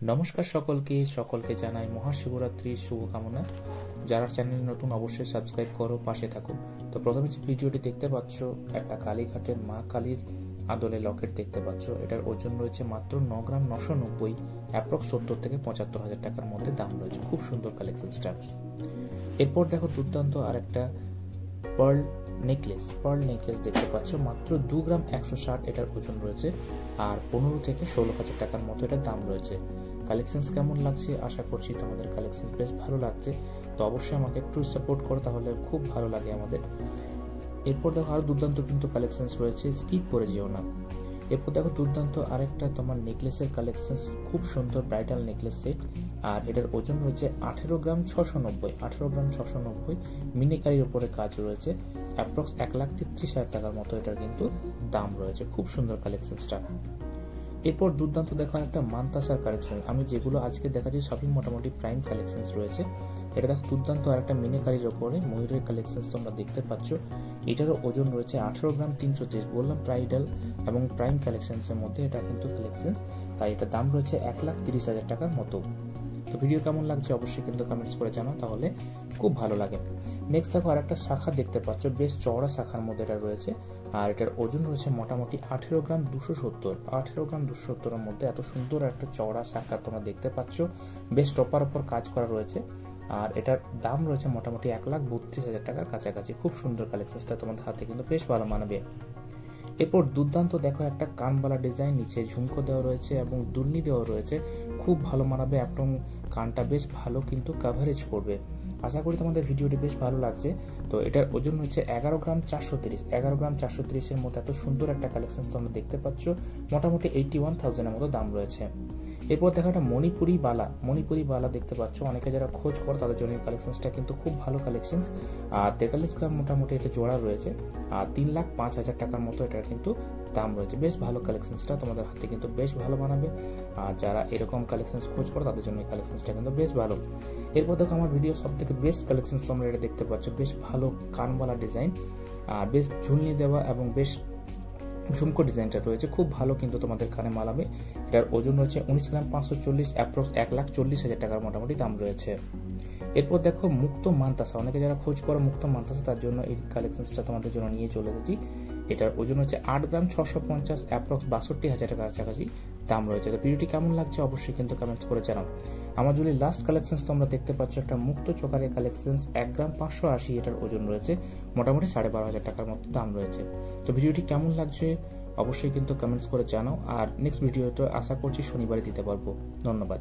নমস্কার সকলকে জানাই মহাশিবরাত্রির শুভকামনা। যারা চ্যানেল নতুন অবশ্যই সাবস্ক্রাইব করো, পাশে থাকো। তো প্রথমে যে ভিডিওটি দেখতে পাচ্ছ, একটা কালীঘাটের মা কালীর আদলে লকেট দেখতে পাচ্ছ। এটার ওজন রয়েছে মাত্র 9 গ্রাম 990, অ্যাপ্রক্স 70 থেকে 75,000 টাকার মধ্যে দাম রয়েছে। খুব সুন্দর কালেকশনসটা। এরপর দেখো দুর্দান্ত আরেকটা পার্ল নেকলেস দেখতে পাচ্ছ, মাত্র 2 গ্রাম 160 এটার ওজন রয়েছে, আর 15 থেকে 16,000 টাকার মতো এটার দাম রয়েছে। কালেকশনস কেমন লাগছে? আশা করছি তোমাদের কালেকশনস বেশ ভালো লাগছে। তো অবশ্যই আমাকে একটু সাপোর্ট করো, তাহলে খুব ভালো লাগে আমাদের। এরপর দেখো আরো দুর্দান্ত কিন্তু কালেকশনস রয়েছে, স্কিপ করে যেও না। এরপর দেখো দুর্দান্ত আরেকটা তোমার নেকলেসের কালেকশনস, খুব সুন্দর ব্রাইডাল নেকলেস সেট, আর এটার ওজন রয়েছে 18 গ্রাম 690 মিনিকারির উপরে কাজ রয়েছে, অ্যাপ্রক্স 1,33,000 টাকার মতো এটার কিন্তু দাম রয়েছে। খুব সুন্দর কালেকশনসটা। এরপর দুর্দান্ত দেখো একটা মান্তাসার কালেকশন, আমি যেগুলো আজকে দেখাচ্ছি সবই মোটামুটি প্রাইম কালেকশনস রয়েছে। এটা দেখো দুর্দান্ত আর একটা মিনিকারির ওপরে ময়ূরের কালেকশনস তোমরা দেখতে পাচ্ছ। এটারও ওজন রয়েছে 18 গ্রাম 330, বললাম ব্রাইডাল এবং প্রাইম কালেকশনস এর মধ্যে এটা কিন্তু কালেকশনস, তাই এটা দাম রয়েছে 1,30,000 টাকার মতো। তো ভিডিও কেমন লাগছে অবশ্যই কিন্তু কমেন্টস করে জানাও, তাহলে খুব ভালো লাগে। নেক্সট দেখো আর একটা শাখা দেখতে পাচ্ছ, বেশ চওড়া শাখার মধ্যে এটা রয়েছে, আর এটার ওজন রয়েছে মোটামুটি 18 গ্রাম 270 এর মধ্যে। এত সুন্দর একটা চওড়া শাখা তোমরা দেখতে পাচ্ছ, বেশ টপার উপর কাজ করা রয়েছে, আর এটার দাম রয়েছে মোটামুটি 1,32,000 টাকার কাছাকাছি। খুব সুন্দর কালেকশনসটা, তোমাদের হাতে কিন্তু বেশ ভালো মানাবে। এরপর দুর্দান্ত দেখো একটা কানবালা ডিজাইন, নিচে ঝুমকো দেওয়া রয়েছে এবং দুলনি দেওয়া রয়েছে, খুব ভালো মানাবে এবং কানটা বেশ ভালো কিন্তু কাভারেজ করবে। আশা করি তোমাদের ভিডিওটি বেশ ভালো লাগছে। তো এটার ওজন হচ্ছে 11 গ্রাম 430 এর মতো এত সুন্দর একটা কালেকশন তোমরা দেখতে পাচ্ছ, মোটামুটি 81,000 এর মতো দাম রয়েছে। এরপর দেখো একটা মণিপুরি বালা দেখতে পাচ্ছ, অনেকে যারা খোঁজ করো তাদের জন্য কালেকশনসটা কিন্তু খুব ভালো কালেকশন। আর 43 গ্রাম মোটামুটি এটা জোড়া রয়েছে, আর 3,05,000 টাকার মতো এটা কিন্তু দাম রয়েছে। বেশ ভালো কালেকশনসটা, তোমাদের হাতে কিন্তু বেশ ভালো বানাবে, আর যারা এরকম কালেকশন খোঁজ করো তাদের জন্য এই কালেকশনসটা কিন্তু বেশ ভালো। এরপর দেখো আমার ভিডিও সব থেকে বেস্ট কালেকশন তোমরা এটা দেখতে পাচ্ছ, বেশ ভালো কানবালা ডিজাইন, আর বেশ ঝুলনি দেওয়া এবং বেশ ঝুমকো ডিজাইনটা রয়েছে, খুব ভালো কিন্তু তোমাদের কানে মালাবে। এটার ওজন রয়েছে 19 গ্রাম 540, অ্যাপ্রক্স 1,40,000 টাকার মোটামুটি দাম রয়েছে। এরপর দেখো মুক্ত মান্তাসা, অনেকে যারা খোঁজ করো মুক্ত মান্তাসা তার জন্য এই কালেকশনসটা তোমাদের জন্য নিয়ে চলে এসেছি। এটার ওজন হচ্ছে 8 গ্রাম 650, অ্যাপ্রক্স 62,000 টাকার কাছাকাছি দাম রয়েছে। তো ভিডিওটি কেমন লাগছে অবশ্যই কিন্তু কমেন্টস করে জানাও। আমার যদি লাস্ট কালেকশনস তোমরা দেখতে পাচ্ছ, একটা মুক্ত চোকারের কালেকশনস, 1 গ্রাম 580 এটার ওজন রয়েছে, মোটামুটি 12,500 টাকার মতো দাম রয়েছে। তো ভিডিওটি কেমন লাগছে অবশ্যই কিন্তু কমেন্টস করে জানাও, আর নেক্সট ভিডিওতে আশা করছি শনিবারে দিতে পারবো। ধন্যবাদ।